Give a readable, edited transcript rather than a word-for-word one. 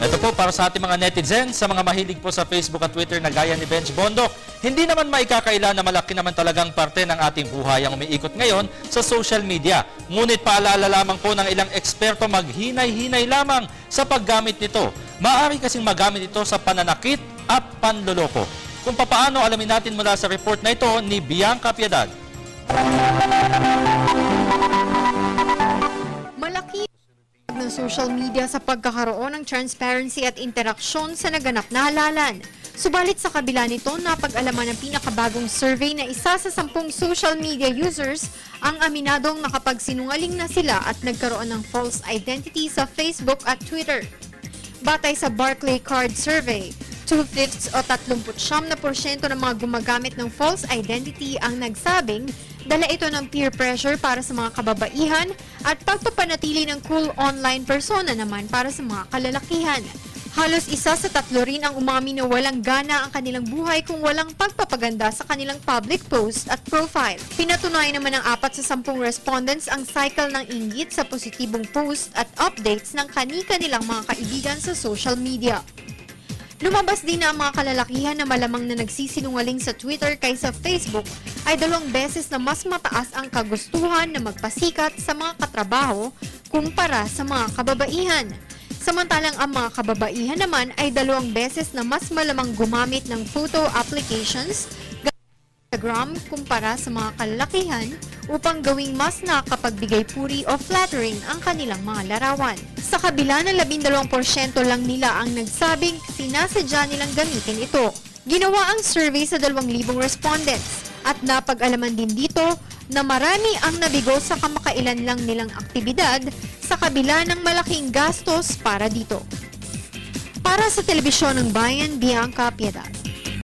Ito po para sa ating mga netizens, sa mga mahilig po sa Facebook at Twitter na gaya ni Benj Bondok. Hindi naman maikakaila na malaki naman talagang parte ng ating buhay ang umiikot ngayon sa social media. Ngunit paalala lamang po ng ilang eksperto maghinay-hinay lamang sa paggamit nito. Maaari kasing magamit ito sa pananakit at panloloko. Kung papaano, alamin natin mula sa report na ito ni Bianca Piedad. Malaki ng social media sa pagkakaroon ng transparency at interaksyon sa naganap na halalan. Subalit sa kabila nito, napag-alaman ng pinakabagong survey na isa sa 10 social media users ang aminadong nakapagsinungaling na sila at nagkaroon ng false identity sa Facebook at Twitter. Batay sa Barclaycard Survey, 2/5 o 39% ng mga gumagamit ng false identity ang nagsabing dala ito ng peer pressure para sa mga kababaihan at pagpapanatili ng cool online persona naman para sa mga kalalakihan. Halos 1 sa 3 rin ang umamin na walang gana ang kanilang buhay kung walang pagpapaganda sa kanilang public post at profile. Pinatunayan naman ng 4 sa 10 respondents ang cycle ng inggit sa positibong post at updates ng kani-kanilang mga kaibigan sa social media. Lumabas din na ang mga kalalakihan na malamang na nagsisinungaling sa Twitter kaysa Facebook ay 2 beses na mas mataas ang kagustuhan na magpasikat sa mga katrabaho kumpara sa mga kababaihan. Samantalang ang mga kababaihan naman ay 2 beses na mas malamang gumamit ng photo applications Instagram kumpara sa mga kalalakihan upang gawing mas nakapagbigay puri o flattering ang kanilang mga larawan. Sa kabila ng 12% lang nila ang nagsabing sinasadya nilang gamitin ito. Ginawa ang survey sa 2,000 respondents at napag-alaman din dito na marami ang nabigo sa kamakailan lang nilang aktibidad sa kabila ng malaking gastos para dito. Para sa Telebisyon ng Bayan, Bianca Piedad.